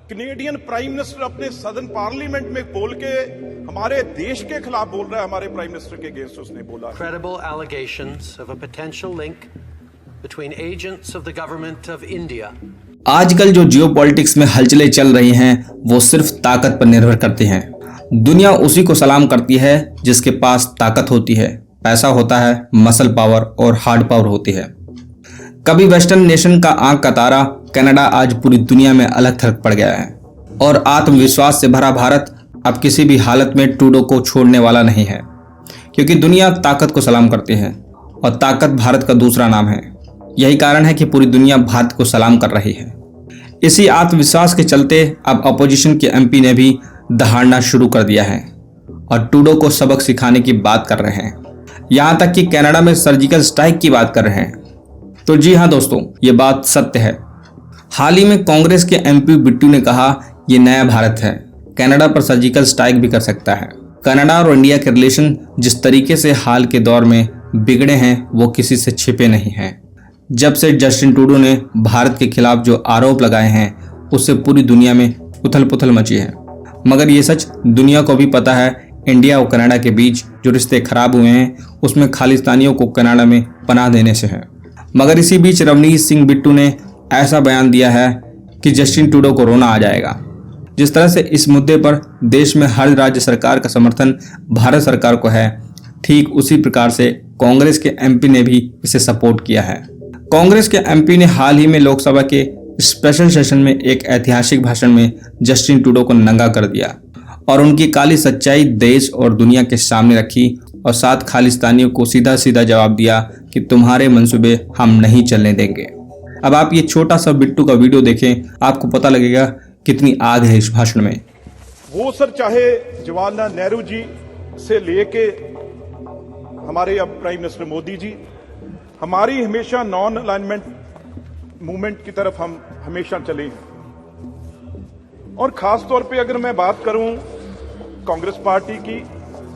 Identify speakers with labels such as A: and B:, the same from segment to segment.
A: Canadian prime minister अपने सदन parliament में बोल के हमारे देश के खिलाफ बोल रहा है, हमारे प्राइम मिनिस्टर के अगेंस्ट उसने बोला।
B: Credible allegations of a potential link between agents of the government of India.
C: आजकल जो जियोपॉलिटिक्स में हलचलें चल रही हैं वो सिर्फ ताकत पर निर्भर करती हैं। दुनिया उसी को सलाम करती है जिसके पास ताकत होती है, पैसा होता है, मसल पावर और हार्ड पावर होती है। कभी वेस्टर्न नेशन का आंख का तारा कनाडा आज पूरी दुनिया में अलग थलग पड़ गया है और आत्मविश्वास से भरा भारत अब किसी भी हालत में ट्रूडो को छोड़ने वाला नहीं है, क्योंकि दुनिया ताकत को सलाम करती है और ताकत भारत का दूसरा नाम है। यही कारण है कि पूरी दुनिया भारत को सलाम कर रही है। इसी आत्मविश्वास के चलते अब अपोजिशन के एमपी ने भी दहाड़ना शुरू कर दिया है और ट्रूडो को सबक सिखाने की बात कर रहे हैं। यहां तक कि कनाडा में सर्जिकल स्ट्राइक की बात कर रहे हैं। तो जी हां दोस्तों, ये बात सत्य है। हाल ही में कांग्रेस के एमपी बिट्टू ने कहा ये नया भारत है, कनाडा पर सर्जिकल स्ट्राइक भी कर सकता है। कनाडा और इंडिया के रिलेशन जिस तरीके से हाल के दौर में बिगड़े हैं वो किसी से छिपे नहीं हैं। जब से जस्टिन ट्रूडो ने भारत के खिलाफ जो आरोप लगाए हैं उससे पूरी दुनिया में उथल पुथल मची है। मगर ये सच दुनिया को भी पता है, इंडिया और कनाडा के बीच जो रिश्ते खराब हुए हैं उसमें खालिस्तानियों को कनाडा में पनाह देने से है। मगर इसी बीच रवनीत सिंह बिट्टू ने ऐसा बयान दिया है कि जस्टिन ट्रूडो को रोना आ जाएगा। जिस तरह से इस मुद्दे पर देश में हर राज्य सरकार का समर्थन भारत सरकार को है, ठीक उसी प्रकार से कांग्रेस के एमपी ने भी इसे सपोर्ट किया है। कांग्रेस के एमपी ने हाल ही में लोकसभा के स्पेशल सेशन में एक ऐतिहासिक भाषण में जस्टिन ट्रूडो को नंगा कर दिया और उनकी काली सच्चाई देश और दुनिया के सामने रखी और साथ खालिस्तानियों को सीधा सीधा जवाब दिया कि तुम्हारे मंसूबे हम नहीं चलने देंगे। अब आप ये छोटा सा बिट्टू का वीडियो देखें, आपको पता लगेगा कितनी आग है इस भाषण में।
A: वो सर चाहे जवाहरलाल नेहरू जी से लेके हमारे अब प्राइम मिनिस्टर मोदी जी, हमारी हमेशा नॉन अलाइनमेंट मूवमेंट की तरफ हम हमेशा चले हैं। और खास तौर पे अगर मैं बात करूं कांग्रेस पार्टी की,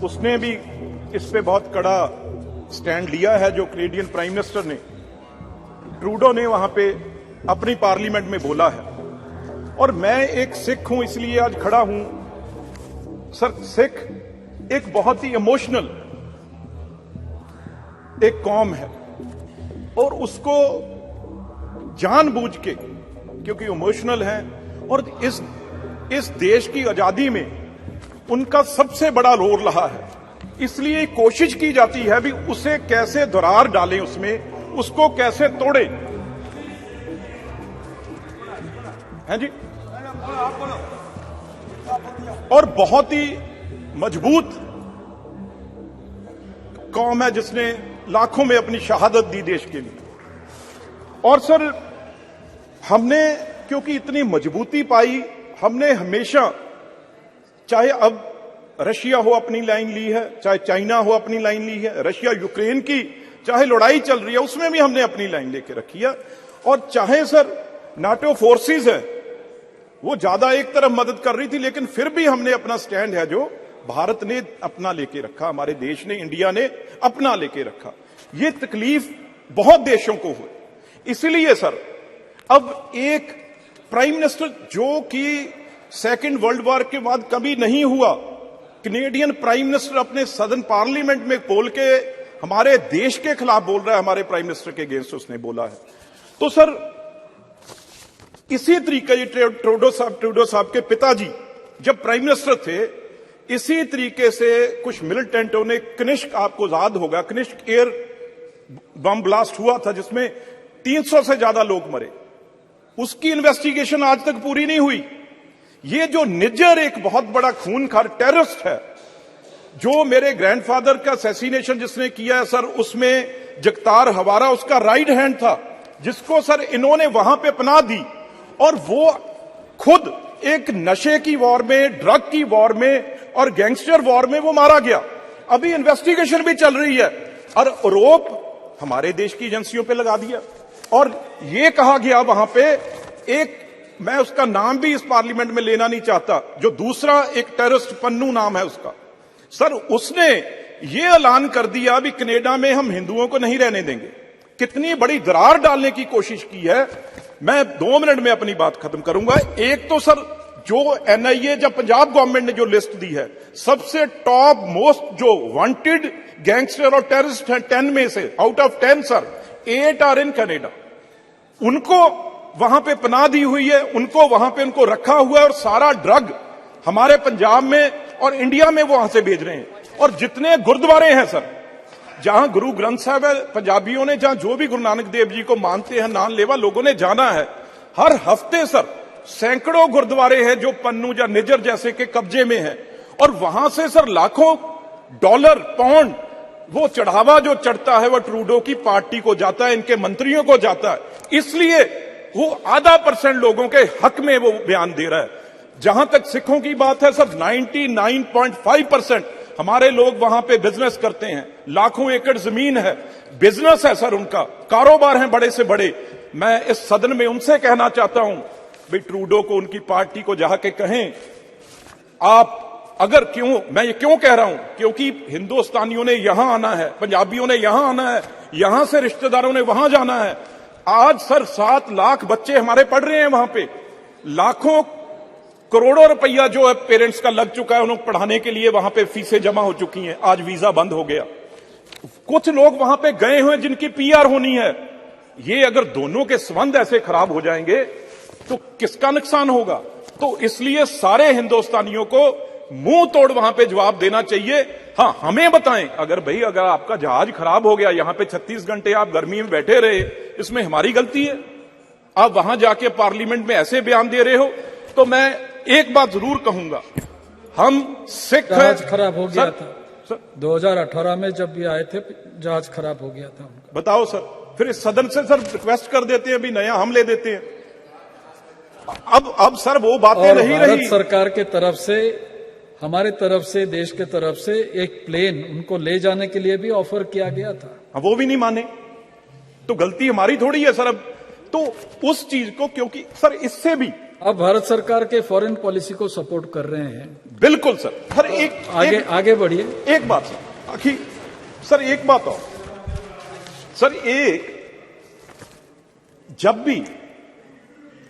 A: उसने भी इस पे बहुत कड़ा स्टैंड लिया है। जो कैनेडियन प्राइम मिनिस्टर ने ट्रूडो ने वहां पे अपनी पार्लियामेंट में बोला है। और मैं एक सिख हूं इसलिए आज खड़ा हूं। सर, सिख एक बहुत ही इमोशनल एक कौम है और उसको जानबूझ के, क्योंकि इमोशनल है और इस देश की आजादी में उनका सबसे बड़ा रोल रहा है, इसलिए कोशिश की जाती है भी उसे कैसे दरार डालें, उसमें उसको कैसे तोड़े। हैं जी, और बहुत ही मजबूत कौम है जिसने लाखों में अपनी शहादत दी देश के लिए। और सर, हमने क्योंकि इतनी मजबूती पाई, हमने हमेशा, चाहे अब रशिया हो अपनी लाइन ली है, चाहे चाइना हो अपनी लाइन ली है, रशिया यूक्रेन की चाहे लड़ाई चल रही है उसमें भी हमने अपनी लाइन लेके रखी है। और चाहे सर नाटो फोर्सेस है वो ज्यादा एक तरफ मदद कर रही थी, लेकिन फिर भी हमने अपना स्टैंड है जो भारत ने अपना लेके रखा, हमारे देश ने, इंडिया ने अपना लेके रखा। ये तकलीफ बहुत देशों को हुई। इसलिए सर अब एक प्राइम मिनिस्टर जो कि सेकेंड वर्ल्ड वॉर के बाद कभी नहीं हुआ, कनेडियन प्राइम मिनिस्टर अपने सदन पार्लियामेंट में बोल के हमारे देश के खिलाफ बोल रहा है, हमारे प्राइम मिनिस्टर के अगेंस्ट उसने बोला है। तो सर इसी तरीके ये ट्रूडो साहब के पिताजी जब प्राइम मिनिस्टर थे, इसी तरीके से कुछ मिलिटेंटों ने कनिष्क, आपको याद होगा, कनिष्क एयर बम ब्लास्ट हुआ था जिसमें 300 से ज्यादा लोग मरे। उसकी इन्वेस्टिगेशन आज तक पूरी नहीं हुई। ये जो निज्जर एक बहुत बड़ा खूनखार टेररिस्ट है, जो मेरे ग्रैंडफादर का असैसिनेशन जिसने किया है सर, उसमें जगतार हवारा उसका राइट हैंड था, जिसको सर इन्होंने वहां पे पनाह दी और वो खुद एक नशे की वॉर में, ड्रग की वॉर में और गैंगस्टर वॉर में वो मारा गया। अभी इन्वेस्टिगेशन भी चल रही है और आरोप हमारे देश की एजेंसियों पे लगा दिया। और ये कहा गया वहां पे, एक, मैं उसका नाम भी इस पार्लियामेंट में लेना नहीं चाहता, जो दूसरा एक टेररिस्ट पन्नू नाम है उसका, सर उसने ये ऐलान कर दिया भी कनाडा में हम हिंदुओं को नहीं रहने देंगे। कितनी बड़ी दरार डालने की कोशिश की है। मैं 2 मिनट में अपनी बात खत्म करूंगा। एक तो सर जो एनआईए जब पंजाब गवर्नमेंट ने जो लिस्ट दी है, सबसे टॉप मोस्ट जो वांटेड गैंगस्टर और टेररिस्ट हैं 10 में से, out of 10 sir 8 are in Canada. उनको वहां पे पनाह दी हुई है, उनको वहां पे उनको रखा हुआ है, और सारा ड्रग हमारे पंजाब में और इंडिया में वो वहां से भेज रहे हैं। और जितने गुरुद्वारे हैं सर, जहां गुरु ग्रंथ साहब है, पंजाबियों ने जहां जो भी गुरु नानक देव जी को मानते हैं, नाम लेवा लोगों ने जाना है, हर हफ्ते सर सैकड़ों गुरुद्वारे हैं जो पन्नू या निजर जैसे के कब्जे में हैं, और वहां से सर लाखों डॉलर पाउंड वो चढ़ावा जो चढ़ता है वो ट्रूडो की पार्टी को जाता है, इनके मंत्रियों को जाता है। इसलिए वो आधा % लोगों के हक में वो बयान दे रहा है। जहां तक सिखों की बात है सर, 99.5% हमारे लोग वहां पे बिजनेस करते हैं, लाखों एकड़ जमीन है, बिजनेस है सर, उनका कारोबार है बड़े से बड़े। मैं इस सदन में उनसे कहना चाहता हूं, भाई ट्रूडो को, उनकी पार्टी को जाके कहें, आप अगर क्यों, मैं ये क्यों कह रहा हूं, क्योंकि हिंदुस्तानियों ने यहां आना है, पंजाबियों ने यहां आना है, यहां से रिश्तेदारों ने वहां जाना है। आज सर 7 लाख बच्चे हमारे पढ़ रहे हैं वहां पे, लाखों करोड़ों रुपया जो है पेरेंट्स का लग चुका है, उन्हें पढ़ाने के लिए वहां पे फीसें जमा हो चुकी हैं, आज वीजा बंद हो गया। कुछ लोग वहां पे गए हुए जिनकी पीआर होनी है। ये अगर दोनों के संबंध ऐसे खराब हो जाएंगे तो किसका नुकसान होगा? तो इसलिए सारे हिंदुस्तानियों को मुंह तोड़ वहां पे जवाब देना चाहिए। हां, हमें बताएं, अगर भाई अगर आपका जहाज खराब हो गया, यहां पे 36 घंटे आप गर्मी में बैठे रहे, इसमें हमारी गलती है? आप वहां जाके पार्लियामेंट में ऐसे बयान दे रहे हो, तो मैं एक बात जरूर कहूंगा, हम सिख
D: जहाज खराब हो गया था
A: सर,
D: 2018 में जब भी आए थे, जहाज खराब हो गया था उनका।
A: बताओ सर, फिर इस सदन से सर रिक्वेस्ट कर देते हैं, भी नया हम ले देते हैं। अब सर वो बातें
D: और
A: नहीं
D: भारत
A: रही।
D: सरकार के तरफ से, हमारे तरफ से, देश के तरफ से एक प्लेन उनको ले जाने के लिए भी ऑफर किया गया था।
A: वो भी नहीं माने, तो गलती हमारी थोड़ी है सर। अब तो उस चीज को, क्योंकि सर इससे भी
D: अब भारत सरकार के फॉरेन पॉलिसी को सपोर्ट कर रहे हैं।
A: बिल्कुल सर। सर
D: आगे बढ़िए।
A: एक बात सर, आखिर सर एक बात और सर, जब भी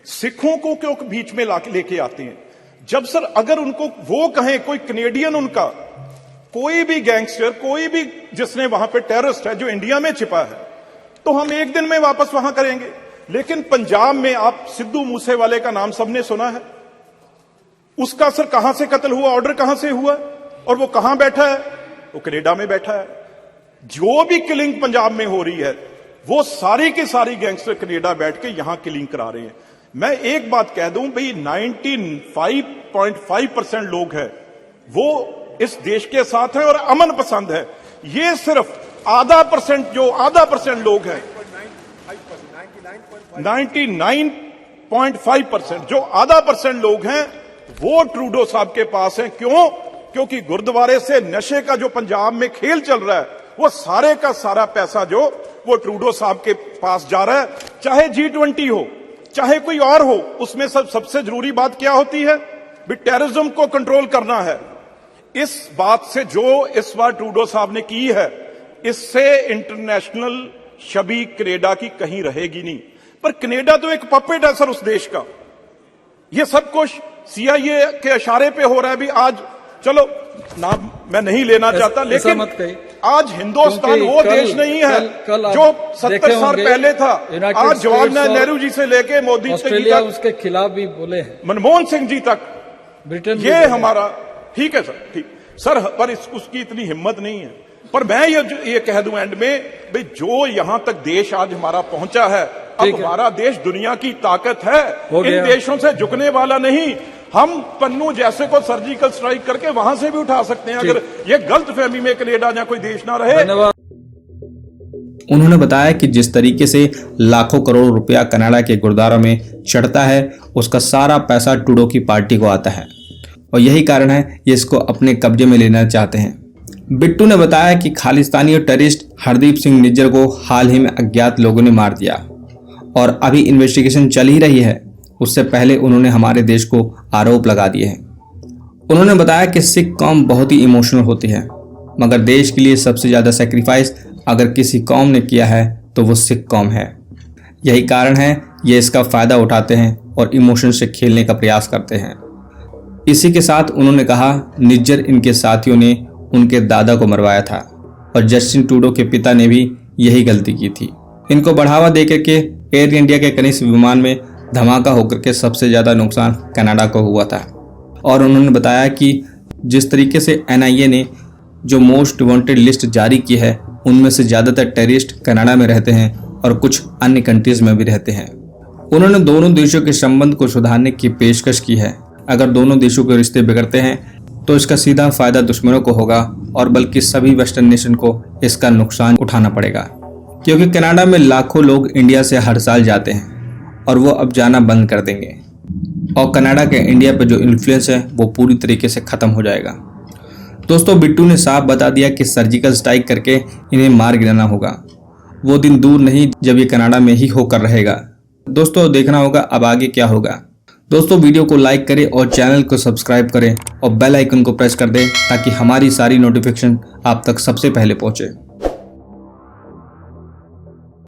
A: सिखों को क्यों बीच में लेके आते हैं, जब सर अगर उनको वो कहें, कोई कनेडियन उनका कोई भी गैंगस्टर, कोई भी जिसने वहां पे टेररिस्ट है जो इंडिया में छिपा है, तो हम एक दिन में वापस वहां करेंगे। लेकिन पंजाब में आप सिद्धू मूसेवाले का नाम सबने सुना है, उसका सर कहां से कत्ल हुआ, ऑर्डर कहां से हुआ, और वो कहां बैठा है? वो कनाडा में बैठा है। जो भी किलिंग पंजाब में हो रही है, वो सारी की सारी गैंगस्टर कनाडा बैठ के यहां किलिंग करा रहे हैं। मैं एक बात कह दूं भाई, 95.5% लोग हैं वो इस देश के साथ हैं और अमन पसंद है। ये सिर्फ आधा परसेंट लोग हैं, 99.5% जो आधा % लोग हैं वो ट्रूडो साहब के पास हैं। क्यों? क्योंकि गुरुद्वारे से नशे का जो पंजाब में खेल चल रहा है, वो सारे का सारा पैसा जो वो ट्रूडो साहब के पास जा रहा है। चाहे G20 हो, चाहे कोई और हो, उसमें सबसे जरूरी बात क्या होती है? भी टेररिज्म को कंट्रोल करना है। इस बात से जो इस बार ट्रूडो साहब ने की है, इससे इंटरनेशनल छवि कनाडा की कहीं रहेगी नहीं। पर कनाडा तो एक पपेट है सर उस देश का। ये सब कुछ CIA के इशारे पे हो रहा है। भी आज चलो नाम मैं नहीं लेना चाहता, लेकिन आज हिंदुस्तान वो देश नहीं है जो 70 साल पहले था। आज जवाहरलाल नेहरू जी से लेके मोदी
D: ऑस्ट्रेलिया उसके खिलाफ भी बोले हैं,
A: मनमोहन सिंह जी तक,
D: ब्रिटेन।
A: ये हमारा ठीक है सर, ठीक सर, पर उसकी इतनी हिम्मत नहीं है। पर मैं ये कह दूं एंड में, भाई जो यहां तक देश आज हमारा पहुंचा है, अब हमारा देश दुनिया की ताकत है, इन देशों से झुकने वाला नहीं। हम पन्नू जैसे को सर्जिकल स्ट्राइक करके वहां से भी उठा सकते हैं, अगर ये गलत फहमी में कनाडा या कोई देश ना रहे।
D: धन्यवाद।
C: उन्होंने बताया कि जिस तरीके से लाखों करोड़ रुपया कनाडा के गुरुद्वारों में चढ़ता है, उसका सारा पैसा ट्रूडो की पार्टी को आता है, और यही कारण है ये इसको अपने कब्जे में लेना चाहते हैं। बिट्टू ने बताया कि खालिस्तानी और टेररिस्ट हरदीप सिंह निज्जर को हाल ही में अज्ञात लोगों ने मार दिया और अभी इन्वेस्टिगेशन चल ही रही है। उससे पहले उन्होंने हमारे देश को आरोप लगा दिए हैं। उन्होंने बताया कि सिख कौम बहुत ही इमोशनल होती है, मगर देश के लिए सबसे ज़्यादा सेक्रीफाइस अगर किसी कौम ने किया है तो वो सिख कौम है। यही कारण है ये इसका फ़ायदा उठाते हैं और इमोशन से खेलने का प्रयास करते हैं। इसी के साथ उन्होंने कहा निज्जर इनके साथियों ने उनके दादा को मरवाया था और जस्टिन ट्रूडो के पिता ने भी यही गलती की थी। इनको बढ़ावा देकर के एयर इंडिया के कनिष्क विमान में धमाका होकर के सबसे ज्यादा नुकसान कनाडा को हुआ था। और उन्होंने बताया कि जिस तरीके से NIA ने जो मोस्ट वांटेड लिस्ट जारी की है उनमें से ज्यादातर टेररिस्ट कनाडा में रहते हैं और कुछ अन्य कंट्रीज में भी रहते हैं। उन्होंने दोनों देशों के संबंध को सुधारने की पेशकश की है। अगर दोनों देशों के रिश्ते बिगड़ते हैं तो इसका सीधा फायदा दुश्मनों को होगा और बल्कि सभी वेस्टर्न नेशन को इसका नुकसान उठाना पड़ेगा, क्योंकि कनाडा में लाखों लोग इंडिया से हर साल जाते हैं और वो अब जाना बंद कर देंगे और कनाडा के इंडिया पर जो इन्फ्लुएंस है वो पूरी तरीके से खत्म हो जाएगा। दोस्तों, बिट्टू ने साफ बता दिया कि सर्जिकल स्ट्राइक करके इन्हें मार गिराना होगा। वो दिन दूर नहीं जब ये कनाडा में ही होकर रहेगा। दोस्तों, देखना होगा अब आगे क्या होगा। दोस्तों, वीडियो को लाइक करें और चैनल को सब्सक्राइब करें और बेल आइकन को प्रेस कर दें ताकि हमारी सारी नोटिफिकेशन आप तक सबसे पहले पहुंचे।